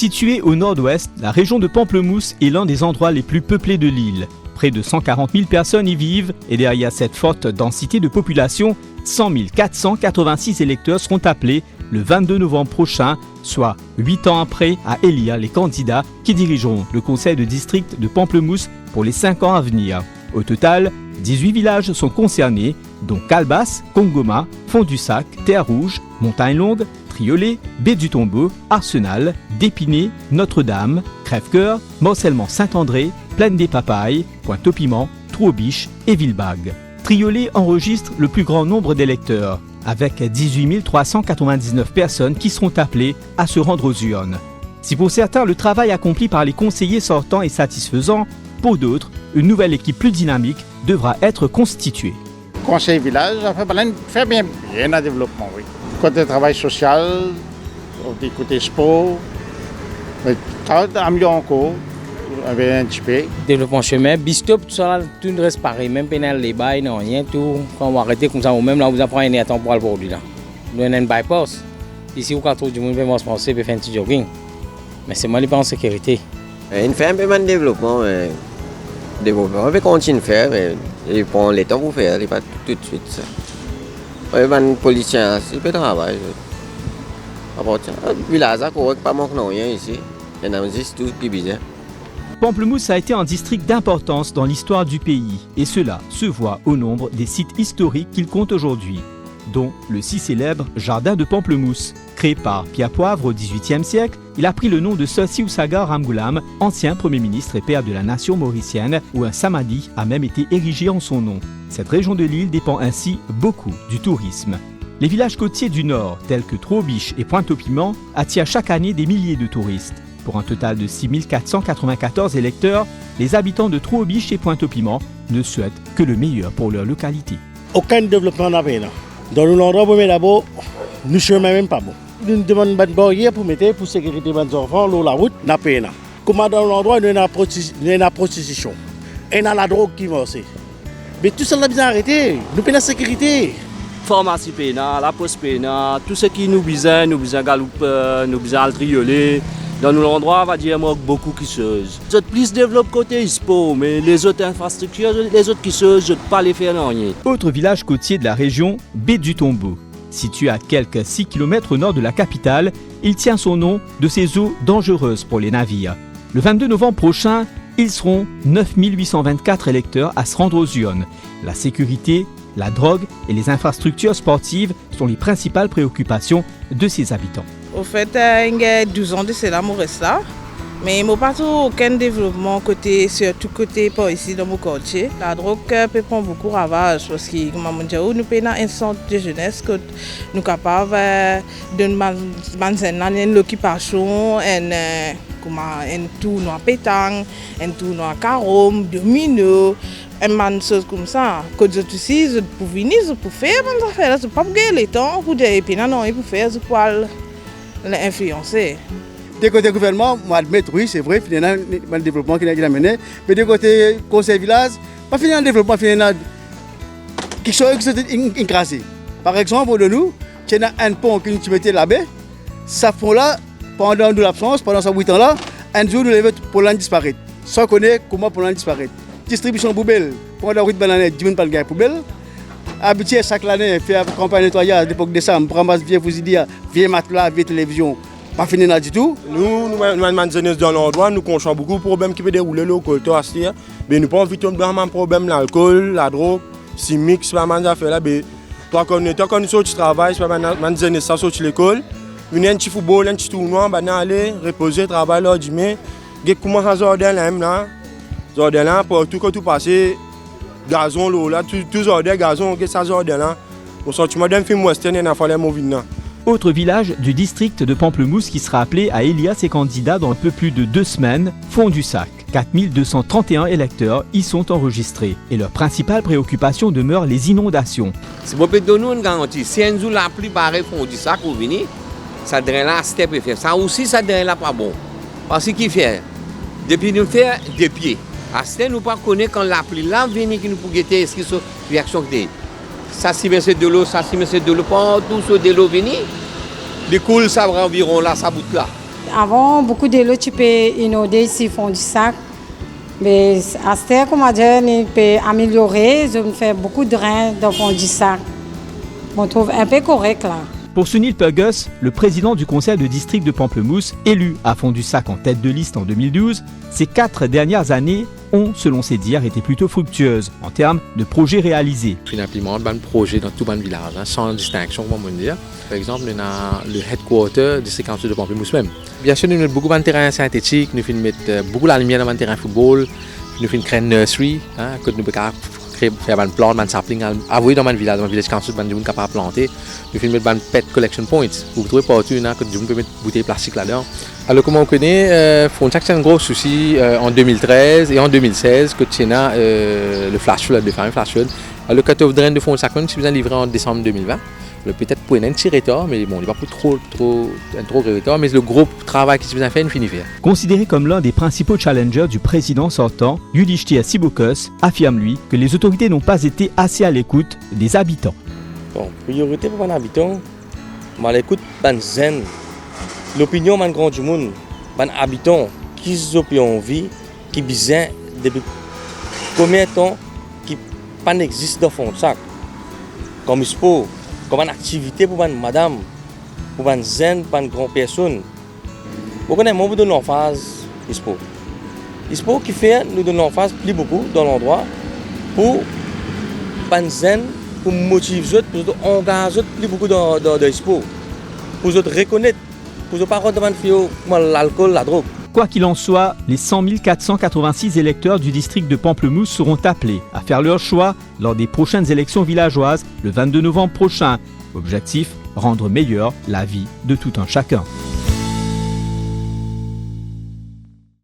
Située au nord-ouest, la région de Pamplemousse est l'un des endroits les plus peuplés de l'île. Près de 140 000 personnes y vivent et derrière cette forte densité de population, 100 486 électeurs seront appelés le 22 novembre prochain, soit 8 ans après, à élire les candidats qui dirigeront le conseil de district de Pamplemousse pour les 5 ans à venir. Au total, 18 villages sont concernés, dont Calbas, Kongoma, Fond-du-Sac, Terre-Rouge, Montagne-Longue, Triolet, Baie-du-Tombeau, Arsenal, D'Épinay, Notre-Dame, Crèvecoeur, Morcellement-Saint-André, Plaine des Papayes, Pointe-au-Piment, Trou-aux-Biches et Villebague. Triolet enregistre le plus grand nombre d'électeurs, avec 18 399 personnes qui seront appelées à se rendre aux urnes. Si pour certains le travail accompli par les conseillers sortants est satisfaisant, pour d'autres, une nouvelle équipe plus dynamique devra être constituée. Conseil village, ça fait bien un développement, oui. Côté travail social, côté sport, mais amélioré encore, avec un petit peu. Développement chemin, bistop, tout ça, tout reste pareil, même pénal les bails, non, rien, tout. Quand on va arrêter comme ça, ou même là, vous apprenez un temps pour le produit là. Nous avons un bypass. Ici, vous avez du monde qui va se penser pour faire un petit jogging. Mais c'est moi qui pense en sécurité. Il fait un peu de développement, mais on va continuer à faire, mais il prend le temps pour faire, il pas tout de suite. Ça. Les policiers, c'est peu de travail. Le village, il n'y a pas manqué rien ici. Il y a juste tout qui est bizarre. Pamplemousse a été un district d'importance dans l'histoire du pays et cela se voit au nombre des sites historiques qu'il compte aujourd'hui, dont le si célèbre Jardin de Pamplemousse. Créé par Pierre Poivre au XVIIIe siècle, il a pris le nom de Sir Siousaga Ramgoolam, ancien Premier ministre et père de la nation mauricienne, où un samadhi a même été érigé en son nom. Cette région de l'île dépend ainsi beaucoup du tourisme. Les villages côtiers du nord, tels que Trou-aux-Biches et Pointe-au-Piment, attirent chaque année des milliers de touristes. Pour un total de 6 494 électeurs, les habitants de Trou-aux-Biches et Pointe-au-Piment ne souhaitent que le meilleur pour leur localité. Aucun développement n'a pas. Dans l'endroit où d'abord, nous ne sommes même pas bons. Nous demandons une barrière pour mettre pour sécurité des enfants, la route n'a pas. Comme dans l'endroit, nous avons la prostitution. Et nous avons la drogue qui va. Mais tout ça, nous avons arrêté. Nous avons la sécurité. Pharmacie pénale, la poste pénale, tout ce qui nous besoin galoupe, nous besoin trioler. Dans l'endroit, on va dire beaucoup qui se. Les autres plus développent côté sport, mais les autres infrastructures, les autres qui se, je ne peux pas les faire rien. Autre village côtier de la région, Baie-du-Tombeau. Situé à quelques 6 km au nord de la capitale, il tient son nom de ses eaux dangereuses pour les navires. Le 22 novembre prochain, ils seront 9 824 électeurs à se rendre aux urnes. La sécurité, la drogue et les infrastructures sportives sont les principales préoccupations de ses habitants. Au fait, il y a 12 ans de cela, je reste là. Mais il n'y a pas aucun développement, surtout côté par ici dans mon quartier. La drogue peut prendre beaucoup de ravages parce que nous avons un centre de jeunesse que nous sommes capables de l'occupation, un tournoi pétanque, un tournoi carrom, domino, une chose comme ça. Quand je suis ici, pour venir, pour faire, je ne peux pas gagner le temps pour dire que non, pour faire, je peux l'influencer. Des côtés gouvernement, moi admettre oui, c'est vrai, il y a un développement qu'il a mené, mais des côtés conseil village, pas finir un développement, finir quelque chose qui est écrasé. Par exemple, de nous, il y a un pont qui nous mettait là-bas, ça pont-là, pendant l'absence, pendant ces 8 ans-là, un jour nous levons pour l'en disparaître. Sans connaître comment pour l'en disparaître. Distribution de poubelles, pendant la route banane, 10 000 pas de poubelle. Habitué chaque année, faire campagne de nettoyage à l'époque de décembre, ramasser vieux fusiliers, vieux matelas, vieille télévision. Pas fini là du tout. Nous, dans l'endroit, nous connaissons beaucoup de problèmes qui peuvent dérouler local. Mais nous pas envie de avoir un problème l'alcool, la drogue, si mix, pas mal d'affaires là. Toi, quand nous sortons du travail, c'est pas mal de ça sortir de l'école. Nous avons un petit football, un petit tournoi, nous aller reposer, travailler là, mais nous commençons à sortir là, Jardin là, pour tout tout passer, gazon là, tout jardin, gazon, que ça jardin là. Au sentiment d'un film western, il a fallu mon vin. Autre village du district de Pamplemousse qui sera appelé à élire ses candidats dans un peu plus de 2 semaines, Fond-du-Sac. 4231 électeurs y sont enregistrés et leur principale préoccupation demeure les inondations. Si vous pouvez donner une garantie, si un jour la pluie paraît Fond-du-Sac ou venir, ça drain là, c'était préféré. Ça aussi, ça drain là pas bon. Parce qu'il fait, depuis nous faire des pieds. À ce nous pas connaître quand la pluie là venir qui nous pour guetter est-ce qu'ils sont réaction que ça si c'est de l'eau, ça si c'est de l'eau, pas tout ce de l'eau venir. Les coules ça va environ là, ça bout là. Avant, beaucoup de l'autres peuvent inonder ici, font du sac. Mais à ce temps, comment dire, on peut améliorer. Je fais beaucoup de drains dans le fond du sac. On trouve un peu correct là. Pour Sunil Purgus, le président du conseil de district de Pamplemousse, élu à Fond-du-Sac en tête de liste en 2012, ces 4 dernières années ont, selon ses dires, été plutôt fructueuses en termes de projets réalisés. On implémente un projet dans tout le village, sans distinction, comme on dit. Par exemple, on a le headquarter du district council de Pamplemousse même. Bien sûr, nous avons beaucoup de terrains synthétiques, nous mettons beaucoup de lumière dans le terrain de football, nous faisons une nursery, que nous pouvons faire un plan, un sapling, avouer dans le village council, nous sommes capables de planter. Nous faisons mettre un pet collection point. Vous trouvez partout, que nous pouvons mettre des bouteilles plastiques là-dedans. Alors, comme on connaît, Frontenac, c'est un gros souci en 2013 et en 2016, que Tchéna, le flash flood, le fameux flash flood. Alors, le cut-off drain de Frontenac, si vous avez livré en décembre 2020. Peut-être pour un petit retard, mais bon, il n'y a pas trop de retard, mais le gros travail qui se fait, il finit faire. Considéré comme l'un des principaux challengers du président sortant, Yudhishthir Siboukas affirme lui que les autorités n'ont pas été assez à l'écoute des habitants. Bon, priorité pour les habitants, à l'écoute de zen, l'opinion de grand du monde, les habitants qui ont envie, qui besoin depuis combien de temps qui pas n'existe dans le sac, comme il se peut. Comme une activité pour une madame, pour une zen, pour une grande personne. Vous connaissez, moi, vous donnez l'emphase, ISPO qui fait, nous donnons l'emphase plus beaucoup dans l'endroit pour une zen, pour motiver, pour engager plus beaucoup dans l'ISPO, pour reconnaître, pour ne pas rentrer dans l'alcool, la drogue. Quoi qu'il en soit, les 100 486 électeurs du district de Pamplemousse seront appelés à faire leur choix lors des prochaines élections villageoises le 22 novembre prochain. Objectif, rendre meilleure la vie de tout un chacun.